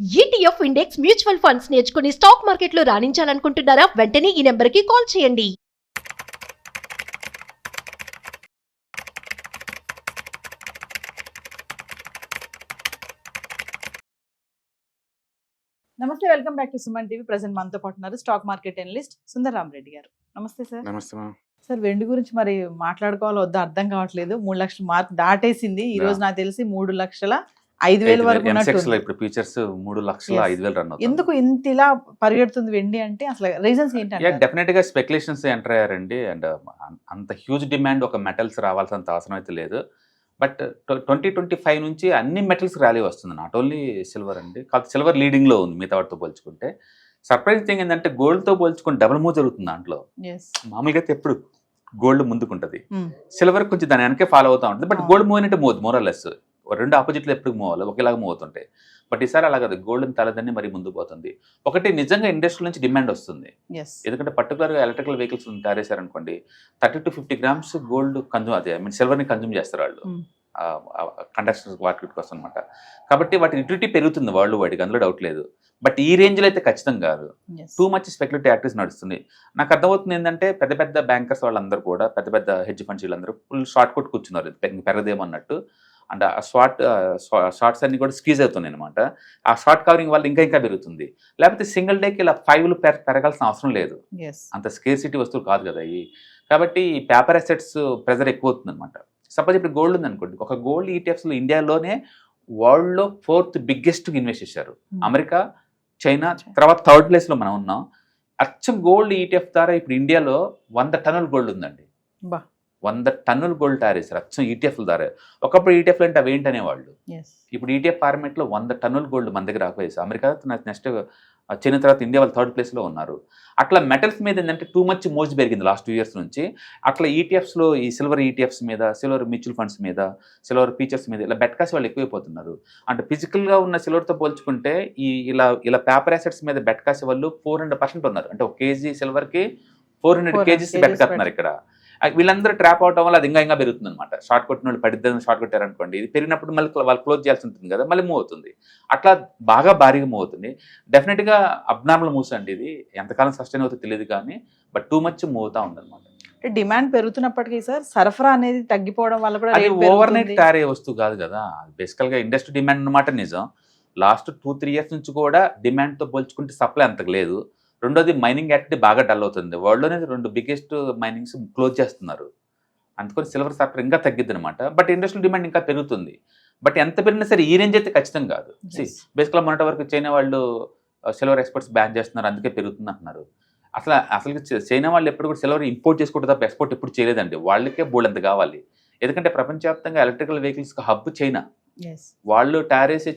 ETF index mutual funds నేర్చుకుని stock మార్కెట్లో రాణించాలనుకుంటున్నారా? వెంటనే ఈ నెంబర్కి కాల్ చేయండి. నమస్తే, welcome back to Suman TV. Present మనతో పాటు ఉన్నారు stock market analyst Sundararam Reddy గారు. నమస్తే సార్. నమస్తే మ్యామ్. సార్, వెండి గురించి మరి మాట్లాడుకోవాలో వద్దా అర్థం కావట్లేదు. 3 లక్షల మార్క్ దాటేసింది. ఈ రోజు నాకు తెలిసి 3,05,000 వరకు ఉన్నట్టు. ఇప్పుడు ఫీచర్స్ 3,05,000 రన్ అవుతుంది. ఎందుకు ఇంత ఇలా పరిగెడుతుంది వెండి అంటే అసలు రీజన్స్ ఏంటంటే? డెఫినెట్ గా స్పెక్యులేషన్స్ ఎంటర్ అయ్యారండి. అండ్ అంత హ్యూజ్ డిమాండ్ ఒక మెటల్స్ రావాల్సినంత అవసరం అయితే లేదు. బట్ 2025 నుంచి అన్ని మెటల్స్ ర్యాలీ వస్తుంది, నాట్ ఓన్లీ సిల్వర్ అండి. కాకపోతే సిల్వర్ లీడింగ్ లో ఉంది మిగతా వాటితో పోల్చుకుంటే. సర్ప్రైజ్ థింగ్ ఏంటంటే గోల్డ్ తో పోల్చుకుంటే డబుల్ మూవ్ జరుగుతుంది దాంట్లో. మామూలుగా అయితే ఎప్పుడు గోల్డ్ ముందుకుంటది, సిల్వర్ కొంచెం దాని వెనకే ఫాలో అవుతా ఉంటుంది. బట్ గోల్డ్ మూవ్ అంటే మూవ్ మోరల్లెస్ రెండు ఆపోజిట్లు ఎప్పుడు మూవ్ అవ్వాలి, ఒకేలాగా మూవ్ అవుతుంటాయి. బట్ ఈసారి అలా కాదు, గోల్డ్ తలదన్ని మరి ముందు పోతుంది. ఒకటి నిజంగా ఇండస్ట్రీ నుంచి డిమాండ్ వస్తుంది. ఎందుకంటే పర్టికులర్గా ఎలక్ట్రికల్ వెహికల్స్ తయారేశారనుకోండి, 30 to 50 grams గోల్డ్ కన్జ్యూమ్, అదే ఐ మీన్ సిల్వర్ని కన్జ్యూమ్ చేస్తారు వాళ్ళు కండక్షన్ మార్కెట్ కోసం అనమాట. కాబట్టి వాటి యూటిలిటీ పెరుగుతుంది వరల్డ్ వైడ్గా, అందులో డౌట్ లేదు. బట్ ఈ రేంజ్లో అయితే ఖచ్చితంగా కాదు. టూ మచ్ స్పెక్యులేటివ్ యాక్టివిటీస్ నడుస్తుంది. నాకు అర్థమవుతుంది ఏంటంటే పెద్ద పెద్ద బ్యాంకర్స్ వాళ్ళందరూ కూడా, పెద్ద పెద్ద హెడ్జ్ ఫండ్స్ వీళ్ళందరూ ఫుల్ షార్ట్ కొట్ కూర్చున్నారు, పెరగదేమో అన్నట్టు. అండ్ ఆ షార్ట్స్ అన్ని కూడా స్క్వీజ్ అవుతున్నాయి అనమాట. ఆ షార్ట్ కవరింగ్ వల్ల ఇంకా పెరుగుతుంది. లేకపోతే సింగిల్ డేకి ఇలా 5 పెరగాల్సిన అవసరం లేదు, అంత స్కేర్సిటీ వస్తువులు కాదు కదా ఇవి. కాబట్టి ఈ పేపర్ అసెట్స్ ప్రెజర్ ఎక్కువ అవుతుంది అనమాట. సపోజ్ ఇప్పుడు గోల్డ్ ఉంది అనుకోండి, ఒక గోల్డ్ ఈటీఎఫ్స్లో ఇండియాలోనే వరల్డ్లో 4th బిగ్గెస్ట్ ఇన్వెస్ట్ చేశారు. అమెరికా, చైనా, తర్వాత 3rd ప్లేస్లో మనం ఉన్నాం. అచ్చం గోల్డ్ ఈటీఎఫ్ ద్వారా ఇప్పుడు ఇండియాలో 100 టన్నుల గోల్డ్ ఉందండి. 100 టన్నుల గోల్డ్ తయారు చేశారు అచ్చం ఈటీఎఫ్ల ద్వారా. ఒకప్పుడు ఈటీఎఫ్లు అంటే అవి ఏంటనేవాళ్ళు. ఇప్పుడు ఈటీఎఫ్ ఫార్మేట్లో 100 టన్నుల గోల్డ్ మన దగ్గర ఆపేసి అమెరికా, నెక్స్ట్ చైనా, తర్వాత ఇండియా వాళ్ళు 3rd ప్లేస్లో ఉన్నారు. అట్లా మెటల్స్ మీద ఏంటంటే టూ మచ్ మోజ్ పెరిగింది లాస్ట్ 2 years నుంచి. అట్లా ఈటీఎఫ్స్లో ఈ సిల్వర్ ఈటీఎఫ్స్ మీద, సిల్వర్ మ్యూచువల్ ఫండ్స్ మీద, సిల్వర్ ఫీచర్స్ మీద ఇలా బెట్ కాసి వాళ్ళు ఎక్కువైపోతున్నారు. అంటే ఫిజికల్గా ఉన్న సిల్వర్తో పోల్చుకుంటే ఇలా పేపర్ అసెట్స్ మీద బెట్ కాసే వాళ్ళు 400% ఉన్నారు. అంటే 1 kg సిల్వర్కి 400 kgs బెట్ కడుతున్నారు ఇక్కడ. వీళ్ళందరూ ట్రాప్ అవడం వల్ల అది ఇంకా పెరుగుతుంది అనమాట. షార్ట్ కొట్టిన వాళ్ళు పడిద్దని షార్ట్ కొట్టారనుకోండి, ఇది పెరిగినప్పుడు మళ్ళీ వాళ్ళు క్లోజ్ చేయాల్సి ఉంటుంది కదా, మళ్ళీ మూవ్ అవుతుంది. అట్లా బాగా భారీగా మూవ్ అవుతుంది. డెఫినెట్గా అబ్నార్మల్ మూవ్స్ అండి. ఇది ఎంతకాలం సస్టైన్ అవుతుందో తెలియదు కానీ, బట్ టూ మచ్ మూవ్ అవుతా ఉందన్నమాట. డిమాండ్ పెరుగుతున్నప్పటికీ సార్, సరఫరా అనేది తగ్గిపోవడం వల్ల కూడా అది ఓవర్ నైట్ తయారయ్యే వస్తువు కాదు కదా. బేసికల్గా ఇండస్ట్రీ డిమాండ్ అన్నమాట నిజం. లాస్ట్ 2-3 years నుంచి కూడా డిమాండ్తో పోల్చుకుంటే సప్లై అంతకు లేదు. రెండోది మైనింగ్ యాక్టివిటీ బాగా డల్ అవుతుంది. వరల్డ్లోనే 2 బిగ్గెస్ట్ మైనింగ్స్ క్లోజ్ చేస్తున్నారు. అందుకని సిల్వర్ సెక్టర్ ఇంకా తగ్గిద్ది అనమాట. బట్ ఇండస్ట్రియల్ డిమాండ్ ఇంకా పెరుగుతుంది. బట్ ఎంత పెరిగినా సరే ఈ రేంజ్ అయితే ఖచ్చితంగా కాదు. బేసికల్గా మొన్నటి వరకు చైనా వాళ్ళు సిల్వర్ ఎక్స్పోర్ట్స్ బ్యాన్ చేస్తున్నారు, అందుకే పెరుగుతుంది అంటున్నారు. అసలు చైనా వాళ్ళు ఎప్పుడు కూడా సిల్వర్ ఇంపోర్ట్ చేసుకుంటే తప్ప ఎక్స్పోర్ట్ ఎప్పుడు చేయలేదండి. వాళ్ళకే బోల్డ్ అంత కావాలి. ఎందుకంటే ప్రపంచవ్యాప్తంగా ఎలక్ట్రికల్ వెహికల్స్కి హబ్ చైనా. వాళ్ళు టారేసి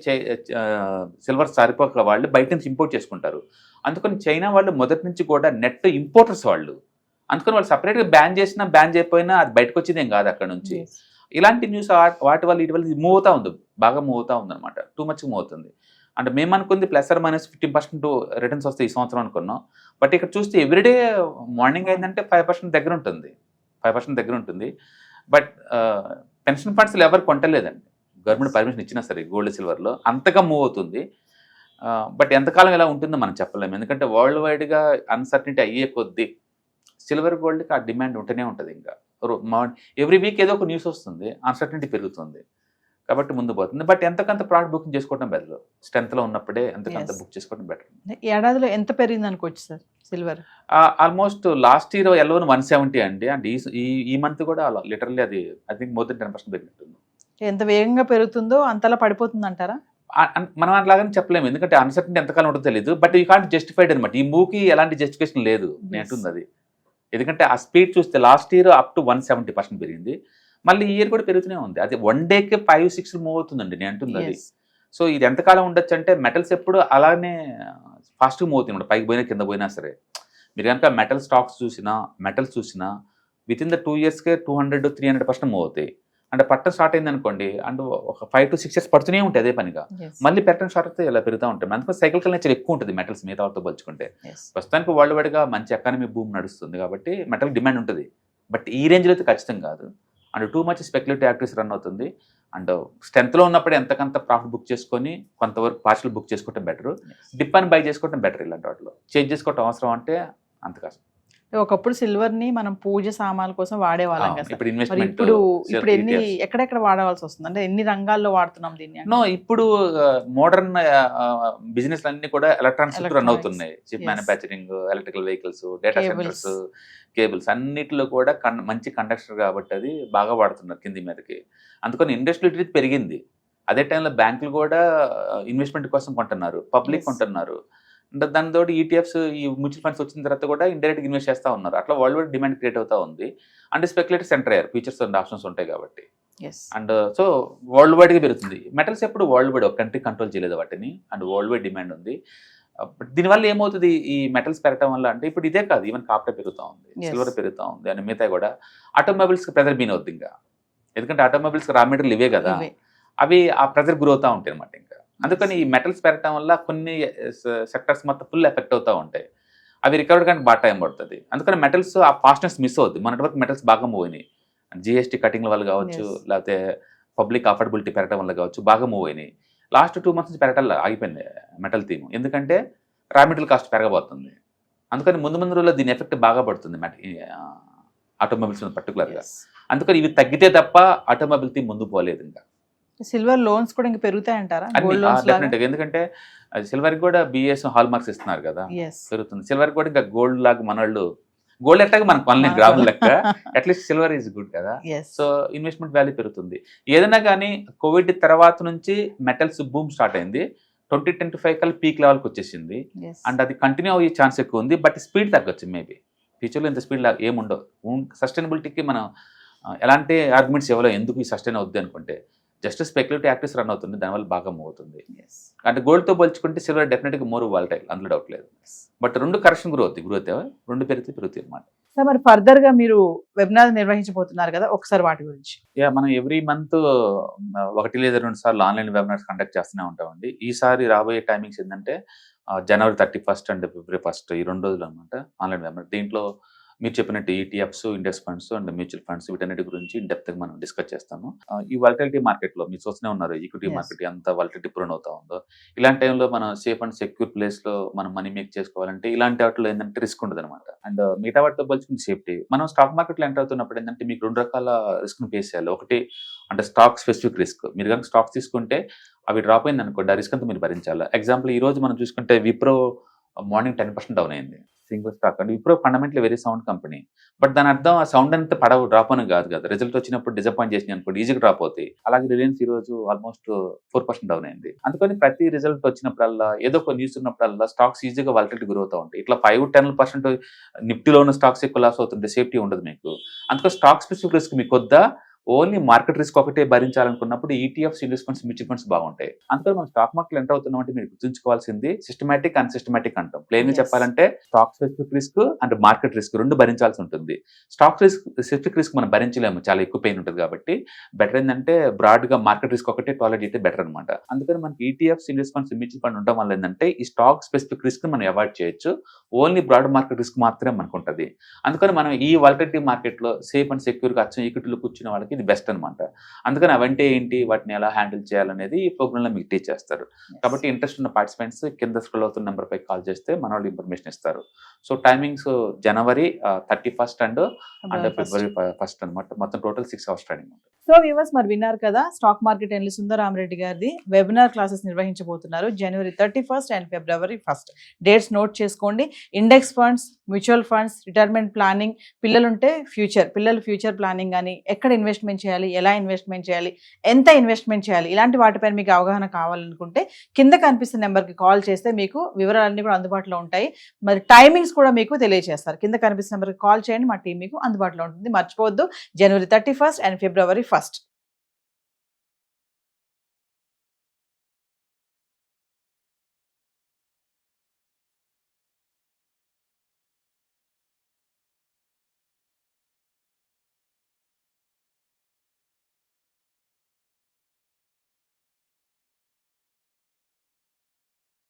సిల్వర్ సరిపోక వాళ్ళు బయట నుంచి ఇంపోర్ట్ చేసుకుంటారు. అందుకని చైనా వాళ్ళు మొదటి నుంచి కూడా నెట్ ఇంపోర్టర్స్ వాళ్ళు. అందుకని వాళ్ళు సపరేట్గా బ్యాన్ చేసినా బ్యాన్ చేయకపోయినా అది బయటకు వచ్చేదేం కాదు అక్కడ నుంచి. ఇలాంటి న్యూస్ వాటి వల్ల ఇటు వల్ల మూవ్ అవుతా ఉంది, బాగా మూవ్ అవుతా ఉంది అనమాట. టూ మచ్ మూవ్ అవుతుంది. అంటే మేము అనుకుంది ±15% రిటర్న్స్ వస్తాయి ఈ సంవత్సరం అనుకున్నాం. బట్ ఇక్కడ చూస్తే ఎవ్రీడే మార్నింగ్ అయిందంటే 5% దగ్గర ఉంటుంది, 5% దగ్గర ఉంటుంది. బట్ పెన్షన్ ఫండ్స్లో ఎవరు కొంటలేదండి, గవర్నమెంట్ పర్మిషన్ ఇచ్చినా సరే గోల్డ్ సిల్వర్లో అంతగా మూవ్ అవుతుంది. బట్ ఎంతకాలం ఇలా ఉంటుందో మనం చెప్పలేము. ఎందుకంటే వరల్డ్ వైడ్గా అన్సర్టనిటీ అయ్యే కొద్దీ సిల్వర్ గోల్డ్కి ఆ డిమాండ్ ఉంటూనే ఉంటుంది. ఇంకా ఎవ్రీ వీక్ ఏదో ఒక న్యూస్ వస్తుంది, అన్సర్టనిటీ పెరుగుతుంది కాబట్టి ముందు పోతుంది. బట్ ఎంతకంత ప్రోడక్ట్ బుకింగ్ చేసుకోవడం బెటర్, స్ట్రెంత్లో ఉన్నప్పుడే ఎంతకంత బుక్ చేసుకోవడం బెటర్. ఏడాదిలో ఎంత పెరిగింది అనుకోవచ్చు sir silver? Almost last year ఎల్లోని 170 అండి. అంటే ఈ మంత్ కూడా లిటరల్లీ అది ఐ థింక్ మోర్ దెన్ 10% పెరిగినట్టుంది. ఎంత వేగంగా పెరుగుతుందో అంతలా పడిపోతుంది అంటారా? మనం అట్లాగని చెప్పలేము, ఎందుకంటే అన్సర్టనిటీ ఎంతకాలం ఉంటుందో తెలియదు. బట్ యూ కాంట్ జస్టిఫైడ్ అనమాట. ఈ మూవ్కి ఎలాంటి జస్టిఫికేషన్ లేదు నేంటుంది అది. ఎందుకంటే ఆ స్పీడ్ చూస్తే లాస్ట్ ఇయర్ అప్ టు 170% పెరిగింది. మళ్ళీ ఈ ఇయర్ కూడా పెరుగుతూనే ఉంది. అది 1 డేకే 5-6 మూవ్ అవుతుందండి నేను అంటుంది అది. సో ఇది ఎంతకాలం ఉండొచ్చు అంటే మెటల్స్ ఎప్పుడు అలానే ఫాస్ట్గా మూవ్ అవుతుంది, పైకి పోయినా కింద పోయినా సరే. మీరు కనుక మెటల్ స్టాక్స్ మెటల్స్ చూసినా విత్ ఇన్ ద 2 yearsకే 200-300% మూవ్ అవుతాయి. అంటే పట్టం స్టార్ట్ అయింది అనుకోండి, అండ్ ఒక 5 to 6 years పడుతూనే ఉంటాయి అదే పనిగా. మళ్ళీ పెట్టడం స్టార్ట్ అయితే ఇలా పెరుగుతూ ఉంటాయి. అందుకని సైకిల్ నేచర్ ఎక్కువ ఉంటుంది మెటల్స్ మిగతా వాళ్ళతో పోల్చుకుంటే. ప్రస్తుతానికి వరల్డ్ వైడ్గా మంచి ఎకానమీ బూమ్ నడుస్తుంది కాబట్టి మెటల్ డిమాండ్ ఉంటుంది. బట్ ఈ రేంజ్లో అయితే ఖచ్చితంగా కాదు. And too much speculative activities run అవుతుంది. అండ్ స్ట్రెంత్లో ఉన్నప్పుడు ఎంతకంత ప్రాఫిట్ బుక్ చేసుకొని కొంతవరకు పార్షల్ బుక్ చేసుకోవటం బెటర్. డిప్ అని బై చేసుకోవటం బెటర్. ఇలాంటి వాటిలో చేంజ్ చేసుకోవటం అవసరం అంటే అంత కష్టం. ఒకప్పుడు సిల్వర్ ని మనం పూజ సామాన్ల కోసం వాడేవాళ్ళం కదా. ఇప్పుడు మరి ఇన్వెస్ట్మెంట్ ఇప్పుడు ఎన్ని ఎక్కడెక్కడ వాడవలసి వస్తుంది, అంటే ఎన్ని రంగాల్లో వాడుతున్నాం దీన్ని? నో, ఇప్పుడు మోడర్న్ బిజినెస్ అన్ని కూడా ఎలక్ట్రానిక్స్ రన్ Electronics. అవుతున్నాయి. Chip Yes. Manufacturing, electrical vehicles, data Cables. Centres, cables అన్నిటిలో కూడా మంచి కండక్టర్ కాబట్టి అది బాగా వాడుతున్నారు కింది మీదకి. అందుకని ఇండస్ట్రియల్ పెరిగింది. అదే టైంలో బ్యాంకులు కూడా ఇన్వెస్ట్మెంట్ కోసం కొంటున్నారు, పబ్లిక్ Yes. కొంటున్నారు. అంటే దానితో ఈటీఎఫ్స్, ఈ మ్యూచువల్ ఫండ్స్ వచ్చిన తర్వాత కూడా ఇండైరెక్ట్ ఇన్వెస్ట్ చేస్తూ ఉన్నారు. అట్లా వరల్డ్ వైడ్ డిమాండ్ క్రియేట్ అవుతా ఉంది. అండ్ స్పెక్యులేటర్స్ ఎంటర్ అయ్యారు, ఫ్యూచర్స్ అండ్ ఆప్షన్స్ ఉంటాయి కాబట్టి. Yes. అండ్ సో వరల్డ్ వైడ్గా పెరుగుతుంది. మెటల్స్ ఎప్పుడు వరల్డ్ వైడ్, ఒక కంట్రీ కంట్రోల్ చేయలేదు వాటిని, అండ్ వరల్డ్ వైడ్ డిమాండ్ ఉంది. బట్ దీనివల్ల ఏమవుతుంది, ఈ మెటల్స్ పెరగడం వల్ల అంటే ఇప్పుడు ఇదే కాదు, ఈవెన్ కాపర్ పెరుగుతూ ఉంది, Yes. సిల్వర్ పెరుగుతూ ఉంది, అండ్ మిగతా కూడా ఆటోమొబైల్స్కి ప్రెజర్ బీన్ అవుతుంది ఇంకా. ఎందుకంటే ఆటోమొబైల్స్కి రా మెటీరియల్ ఇవే కదా, ఇవే. అవి ఆ ప్రెజర్ గ్రో అవుతూ ఉంటాయి అనమాట ఇంకా. అందుకని ఈ మెటల్స్ పెరగడం వల్ల కొన్ని సెక్టర్స్ మొత్తం ఫుల్ ఎఫెక్ట్ అవుతూ ఉంటాయి. అవి రికవర్ కానీ బాగా టైం పడుతుంది. అందుకని మెటల్స్ ఆ ఫాస్ట్నెస్ మిస్ అవుతుంది. మొన్నటి వరకు మెటల్స్ బాగా మూవ్ అయినాయి. జిఎస్టీ కటింగ్ వల్ల కావచ్చు, Yes. లేకపోతే పబ్లిక్ అఫోర్డబిలిటీ పెరగడం వల్ల కావచ్చు, బాగా మూవ్ అయినాయి. లాస్ట్ 2 months నుంచి పెరగటం ఆగిపోయింది మెటల్ థీమ్. ఎందుకంటే రా మెటీరియల్ కాస్ట్ పెరగబోతుంది. అందుకని ముందు ముందు రోజుల్లో దీని ఎఫెక్ట్ బాగా పడుతుంది ఆటోమొబైల్స్ పర్టికులర్గా. Yes. అందుకని ఇవి తగ్గితే తప్ప ఆటోమొబైల్ థీమ్ ముందు పోలేదు ఇంకా. సిల్వర్ లోన్స్ కూడా ఇంకా పెరుగుతాయంటారా? గోల్డ్ లోన్స్ డెఫినెట్గా, ఎందుకంటే సిల్వర్కి కూడా బిఎస్ హాల్ మార్క్స్ ఇస్తున్నారు కదా, పెరుగుతుంది. సిల్వర్ కూడా ఇంకా గోల్డ్ లాగా మనోళ్ళు గోల్డ్ ఎట్టాగా మనకు కొనలేదు గ్రాముల లెక్క, అట్లీస్ట్ సిల్వర్ ఈజ్ గుడ్ కదా. సో ఇన్వెస్ట్మెంట్ వాల్యూ పెరుగుతుంది. ఏదైనా కానీ కోవిడ్ తర్వాత నుంచి మెటల్స్ బూమ్ స్టార్ట్ అయింది. 2025 కల్లా పీక్ లెవెల్కి వచ్చేసింది. అండ్ అది కంటిన్యూ అయ్యే ఛాన్స్ ఎక్కువ ఉంది. బట్ స్పీడ్ తగ్గొచ్చు మేబీ. ఫ్యూచర్లో ఇంత స్పీడ్ ఏముండవు. సస్టైనబిలిటీకి మనం ఎలాంటి ఆర్గ్యుమెంట్స్ ఇవ్వలేం. ఎందుకు ఈ సస్టైన్ అవుద్ది అనుకుంటే జస్ట్ స్పెక్యులేటివ్ యాక్టివ్స్ రన్ అవుతుంది, దానివల్ల బాగా మూవ్ అవుతుంది. అంటే గోల్డ్తో పోల్చుకుంటే సిల్వర్ డెఫినెట్గా మోర్ వాలటైల్, అందులో డౌట్ లేదు. బట్ రెండు కరెక్షన్ గ్రోత్ రెండు పెరుగుతాయి అనమాట. సార్, మరి ఫర్దర్ గా మీరు వెబినార్ నిర్వహించబోతున్నారు కదా, ఒకసారి వాటి గురించి. మనం ఎవ్రీ మంత్ 1 లేదా 2 సార్లు ఆన్లైన్ వెబినార్స్ కండక్ట్ చేస్తూనే ఉంటామండి. ఈసారి రాబోయే టైమింగ్స్ ఏంటంటే January 31st and February 1st, ఈ 2 రోజులు అనమాట ఆన్లైన్ వెబినార్. దీంట్లో మీరు చెప్పినట్టు ETFs, index funds and mutual funds వీటన్నిటి గురించి డెప్త్గా మనం డిస్కస్ చేస్తాము. ఈ వాలటిలిటీ మార్కెట్లో మీరు చూస్తూనే ఉన్నారు, ఈక్విటీ మార్కెట్ ఎంత వాలటిలిటీ ప్రూన్ అవుతా ఉందో. ఇలాంటి టైంలో మనం సేఫ్ అండ్ సెక్యూర్ ప్లేస్లో మనం మనీ మేక్ చేసుకోవాలంటే ఇలాంటి వాటిలో ఏంటంటే రిస్క్ ఉంటుంది అనమాట. అండ్ మిగతా వాటితో పోల్చుకుని సేఫ్టీ. మనం స్టాక్ మార్కెట్లో ఎంటర్ అవుతున్నప్పుడు ఏంటంటే మీకు 2 రకాల రిస్క్ని ఫేస్ చేయాలి. ఒకటి అంటే స్టాక్ స్పెసిఫిక్ రిస్క్. మీరు కనుక స్టాక్స్ తీసుకుంటే అవి డ్రాప్ అయింది అనుకోండి, ఆ రిస్క్ అంతా మీరు భరించాలి. ఎగ్జాంపుల్ ఈ రోజు మనం చూసుకుంటే విప్రో మార్నింగ్ 10% డౌన్ అయింది, single stock. And Wipro fundamentally very sound company. But దాని అర్థం ఆ సౌండ్ అంతా డ్రాప్ అని కాదు కదా, రిజల్ట్ వచ్చినప్పుడు డిసప్పాయింట్ చేసినాయి అనుకోండి, ఈజీగా డ్రాప్ అవుతాయి. అలాగే రిలయన్స్ ఈ రోజు ఆల్మోస్ట్ 4% డౌన్ అయింది. అందుకని ప్రతి రిజల్ట్ వచ్చినప్పుడల్లా, ఏదో ఒక న్యూస్ ఉన్నప్పుడల్లా స్టాక్స్ ఈజీగా వాలటిలిటీ గ్రో అవుతూ ఉంటాయి. ఇట్లా 5-10% నిఫ్టీలో ఉన్న స్టాక్స్ ఎక్కువ లాస్ అవుతుంటే సేఫ్టీ ఉండదు మీకు. అందుకని స్టాక్ స్పెసిఫిక్ రిస్క్ మీకు వద్దా, ఓన్లీ మార్కెట్ రిస్క్ ఒకటే భరించాలనుకున్నప్పుడు ETFs, index funds, mutual funds బాగుంటాయి. అందుకని మనం స్టాక్ మార్కెట్ ఎంటర్ అవుతున్నాం అంటే మీరు గుర్తుంచుకోవాల్సింది సిస్టమాటిక్, అన్సిస్టమాటిక్ అంటాం. ప్లేన్ గా చెప్పాలంటే stock specific risk and market risk రెండు భరించాల్సి ఉంటుంది. స్టాక్ స్పెసిఫిక్ రిస్క్ మనం భరించలేము, చాలా ఎక్కువ పెయిన్ ఉంటుంది. కాబట్టి బెటర్ ఏంటంటే బ్రాడ్ గా మార్కెట్ రిస్క్ ఒకటే టాలరేట్ అయితే బెటర్ అనమాట. అందుకని మనకి ETFs, index funds, mutual fund ఉండడం వల్ల ఏంటంటే ఈ స్టాక్ స్పెసిఫిక్ రిస్క్ మనం అవాయిడ్ చేయొచ్చు. ఓన్లీ బ్రాడ్ మార్కెట్ రిస్క్ మాత్రమే మనకు ఉంటుంది. అందుకని మనం ఈ వాలటిలిటీ మార్కెట్ లో సేఫ్ అండ్ సెక్యూర్ గా అచ్చం ఈక్విటీలో కూర్చున్న వాళ్ళకి ఇది బెస్ట్ అనమాట. అందుకని అవంటే ఏంటి, వాటిని ఎలా హ్యాండిల్ చేయాలనేది ఈ ప్రోగ్రామ్ లో మీకు టీచ్ చేస్తారు. కాబట్టి ఇంట్రెస్ట్ ఉన్న పార్టిసిపెంట్స్ కింద స్క్రోల్ అవుతున్న నెంబర్ పై కాల్ చేస్తే మన వాళ్ళు ఇన్ఫర్మేషన్ ఇస్తారు. So timings January 31st and February 1st అనమాట. మొత్తం టోటల్ 6 hours ట్రైనింగ్ ఉంటుంది. సో వ్యూవర్స్, మరి విన్నారు కదా, స్టాక్ మార్కెట్ ఎనలిస్ట్ సుందరరామరెడ్డి గారిది వెబినార్ క్లాసెస్ నిర్వహించబోతున్నారు January 31st and February 1st. Dates note చేసుకోండి. Index funds, mutual funds, retirement planning, పిల్లలుంటే పిల్లల ఫ్యూచర్ ప్లానింగ్ కానీ, ఎక్కడ ఇన్వెస్ట్మెంట్ చేయాలి, ఎలా ఇన్వెస్ట్మెంట్ చేయాలి, ఎంత ఇన్వెస్ట్మెంట్ చేయాలి, ఇలాంటి వాటిపైన మీకు అవగాహన కావాలనుకుంటే కింద కనిపిస్తున్న నెంబర్కి కాల్ చేస్తే మీకు వివరాలన్నీ కూడా అందుబాటులో ఉంటాయి. మరి టైమింగ్స్ కూడా మీకు తెలియజేస్తారు. కింద కనిపిస్తున్న నెంబర్కి కాల్ చేయండి, మా టీం మీకు అందుబాటులో ఉంటుంది. మర్చిపోవద్దు, January 31st and February 1st.